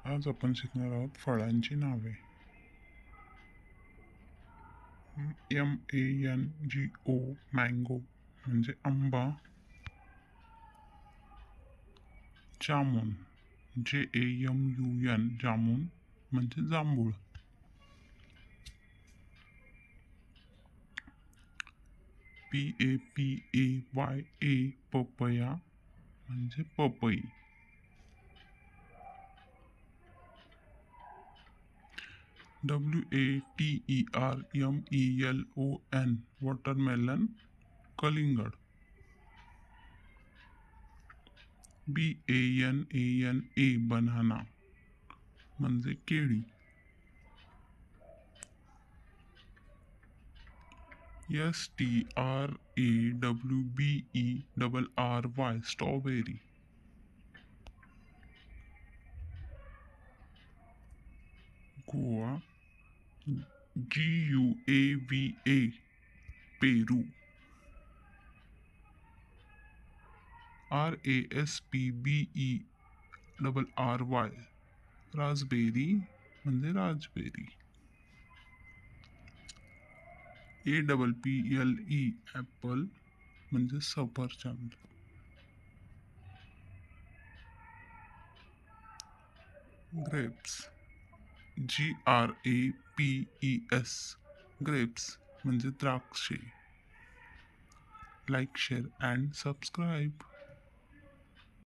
आज आपण शिकणार आहोत फळांची नावे. MANGO मँगो म्हणजे आंबा. जामून JAMUN जामून म्हणजे जांभूळ. PAPAYA पपया म्हणजे पपई. WATERMELON वॉटरमेलन कलिंगड. BANANA बनाना म्हणजे केळी. STRAWBERRY strawberry. गोवा GUAVA पेरू. RASPBERRY रास्पबेरी म्हणजे राजबेरी. APPLE ॲपल म्हणजे सफरचंद. ग्रेप्स GRAPES ग्रेप्स म्हणजे द्राक्षे. Like share and subscribe.